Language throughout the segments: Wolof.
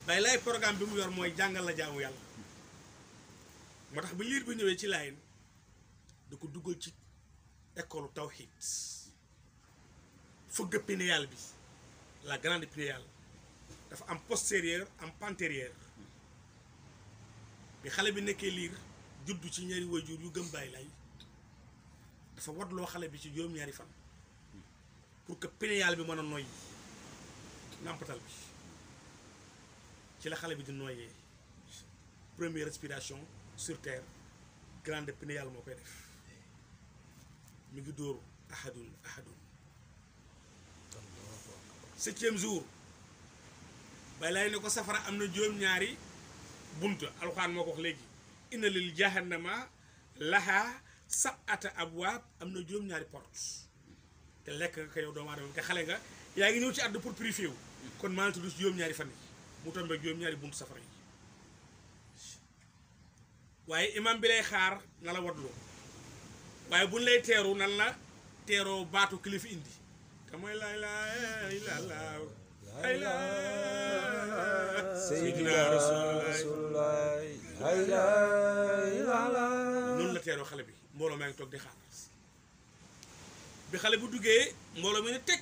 Baye Laye programme bi mu yor mooy jàngal la jaamu yàlla moo tax ba liir bi ñëwee ci Laayeen da ko duggal ci école tawhid fëgg pinéal bi la grande pinéal dafa am postérieur am antérieur bi xale bi nekkee liir juddu ci ñaari waajur yu gëm Baye Laye dafa watloo xale bi ci juróom-ñaari fan pour que pinéal bi mën a noyyi nàmpatal bi ci la xale bi di noyyee première respiration sur terre grande pinéal moo koy def mi ngi dóoru ahadun ahadun 7e jour Baye Laye ne ko safara am na juróom-ñaari bunt alxuraan moo ko wax léegi inna lil jahannama laha sab'ata abwaab am na juróom-ñaari porte te lekk nga ko yow doomu aadama te xale nga yaa ngi ñëw ci àdduna pour purifier wu kon maa ngi tudd ci juróom-ñaari fan yi mu tombe juróom-ñaari buntu safara yi waaye imam bi lay xaar na la wadloo waaye buñ lay teeru nan la teeroo baatu kilifa indi te mooy laa ilaaha illallaah Seydina Rasulullah noonu la teeroo xale bi mbooloo maa ngi toog di xaar bi xale bu duggee mbooloo mi ne teg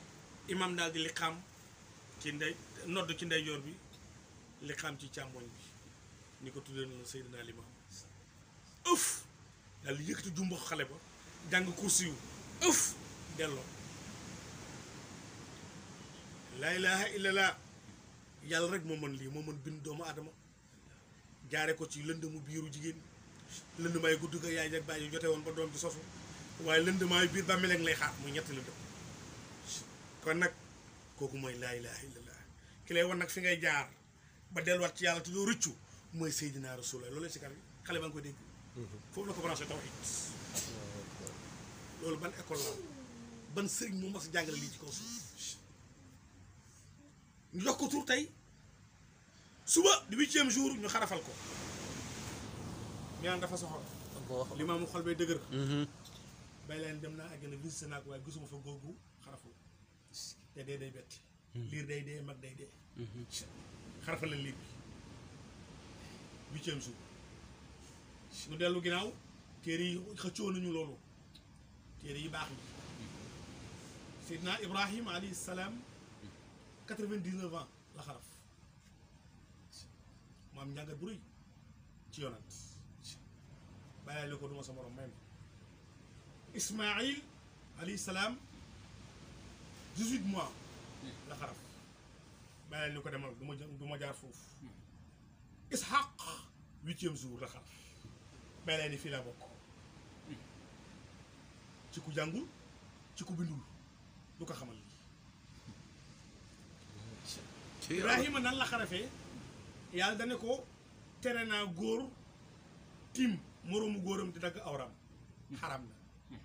imam daal di liqaam ci ndey nodd ci ndeyjoor bi liqaam ci càmmoñ bi ni ko tuddee na Seydina Limaam ëf daal di yëkkati jumbo xale ba jàng kursi yu ëf delloo laa ilaaha illallah yàlla rek moo mën lii moo mën bind doomu aadama jaare ko ci lëndëmu biiru jigéen lëndëmaay gudd ga yaay ak bàyyi jote woon ba doom bi sosu waaye lëndëmaay biir ba meleŋ lay xaar muy ñetti lëndëm kon nag kooku mooy laa ilaaha illallah ki lay wan nag fi ngay jaar ba delluwaat ci yàlla te doo rëccu mooy Seydina Rasulullah loolu si kar bi xale ba nga koy dégg foofu la ko branché tawhid loolu ban école la ban sëriñ mu mas jàngale lii ci kaw suuf ñu jox ko tur tey suba di 8e jour ñu xarafal ko ñu naan dafa soxor li ma mu xol bay dëgër Baye Laye dem naa àggale visité naa ko waaye gisuma fa googu xaraful te dee day betti liir day dee mag day dee xarafal la liir bi 8e jour ñu dellu ginnaaw téere yi xëccoo nañu loolu téere yi baax na Seydina Ibrahima alayhi salaam 99 ans la xaraf mu am njàngat bu rëy ci yonant Baye Laye ko duma sa morom may ma Ismaïl alayhi salaam 18 mois la xaraf Baye Laye ko demal du ma jaar foofu Ishaq 8e jour la xaraf Baye Laye ni fii laa bokk ci ku jàngul ci ku bindul du ko xamal lii Ibrahima nan la xarafee yàlla dane ko tere naa góor tim moroomu góoram di dagg awram xaram na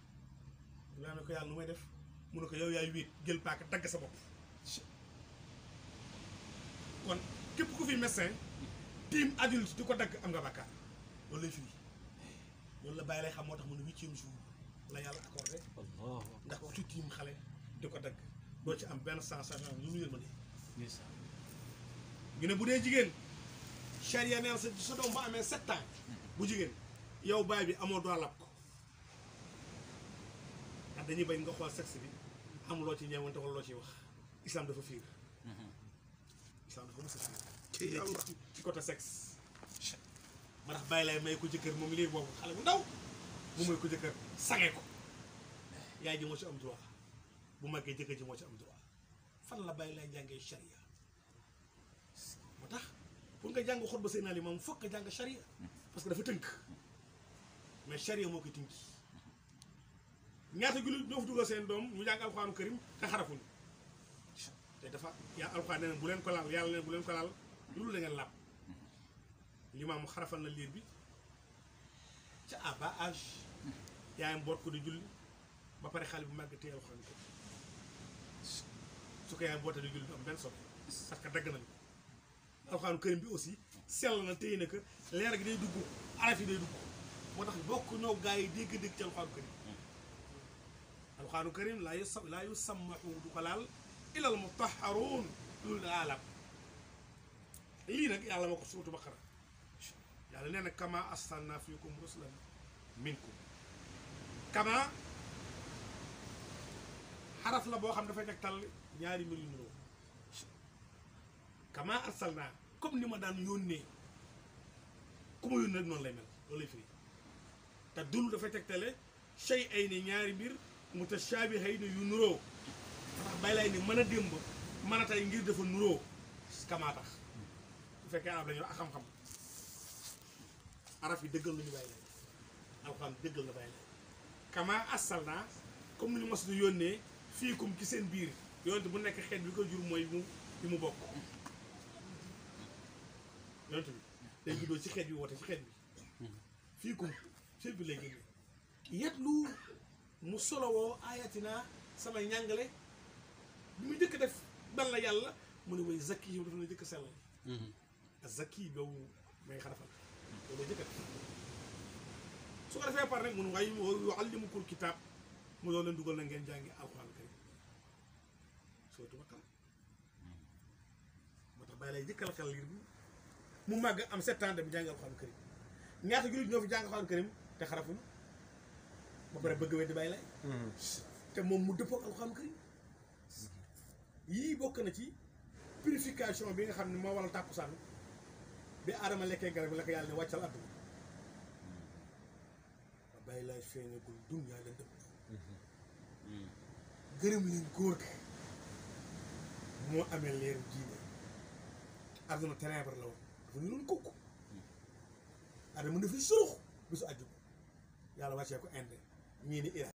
Ibrahima ko yàlla nu may def mu ne ko yow yaay wéet jël paaka dagg sa bopp kon képp ku fi médecin tim adulte di ko dagg am nga bàkkaar loolu lay firi loolu la Baye Laye xam moo tax mu ne 8e jour la yàlla accordé ndax waxtu tiim xale di ko dagg doo ci am benn sensation lu mu yërmande ñu ne bu dee jigéen charia neen sa doom ba amee 7 ans bu jigéen yow baay bi amoo droit lab ko ndax dañuy bañ nga xool sexe bi am loo ci ñeewante wala loo ciy wax islam dafa fiir islam dafa mos a fiir ci côté sexe ma tax Baye Laye may ko jëkkër moom lii boobu xale bu ndaw mu may ko jëkkër sange ko yaay ji moo ci am droit bu màggee jëkkër ji moo ci am droit fan la Baye Laye jàngee charia moo tax pour nga jàng xutba Seydina Ali moom foog nga jàng charia parce que dafa tënk mais charia moo koy tënki ñaata jullit ñoo fa dugal seen doom mu jàng alxuraanu karim te xarafuñu te dafa yaa alxuraan nee na bu leen ko laal yàlla nee bu leen ko laal loolu la ngeen laab limaam xarafal na liir bi ca à bas âge yaayam boot ko di julli ba pare xale bu màgg téye alxuraan ko su ko yaayam bootee di julli du am benn soppi parce que dagg nañu alxuraanu karim bi aussi sell na téye na que leer gi day dugg araf yi day dugg moo tax bokk ñoo gaa yi dégg-dégg ci alxuraanu karim alxuraanu karim laa yusammahu du ko laal ilal mutahharuun loolu daa laab lii nag yàlla ma ko suuratu Baqara yàlla nee na kama arsalna fiikum rusulan minkum kama xaraf la boo xam dafay tegtal ñaari mbir yu niroo kama arsalna comme ni ma daan yónnee ku ma yónnee rek noonu lay mel loolu lay firi te dul dafay tegtale shay ay ne ñaari mbir mutashaabihayn yu nuroo ndax bay lay ni mën a démb mën a tey ngir dafa nuroo kamaa tax bu fekkee arab la ñu ak xam-xam arab yi dëggal nañu bay lay alxuraan dëggal na bay lay kama arsalna comme ni ñu mos di yónnee fiikum ci seen biir yonent bu nekk xeet bi ko jur mooy bi mu bokk yonent bi day juddoo ci xeet bi woote ci xeet bi fiikum seen biir lay génne yetlu mu solowoo ayatina samay ñàngale bi mu njëkk def ban la yàlla mu ne way zakki yi dafa la njëkk sellal zakki boobu may xarafal loolu njëkk def su ko defee par rek mun waaye yuallimukul kitaab mu doon leen dugal na ngeen jàngi alxuraan karim surtout Baqara moo tax bàyyi lay jëkkal xel liir bi mu màgg am 7 ans dem jàngi alxuraan karim ñaata jullit ñoo fi jàng alxuraan karim te xarafuñu ba pare bëgg weddi bàyyi lay te moom mu dëppoo ak alxuraan karim yii bokk na ci purification bi nga xam ne moo waral tàkkusaan bi aadama lekkee garab bi la ko yàlla ne wàccal àdduna ba bàyyi lay feeñagul dunyaa leen dëpp gërëm leen góor ga moo amee leeru diine àdduna ténèbre la woon dafa ñu doon kukk adama dafa surux bisu àjjuma yàlla wàccee ko Inde ñii ni Irak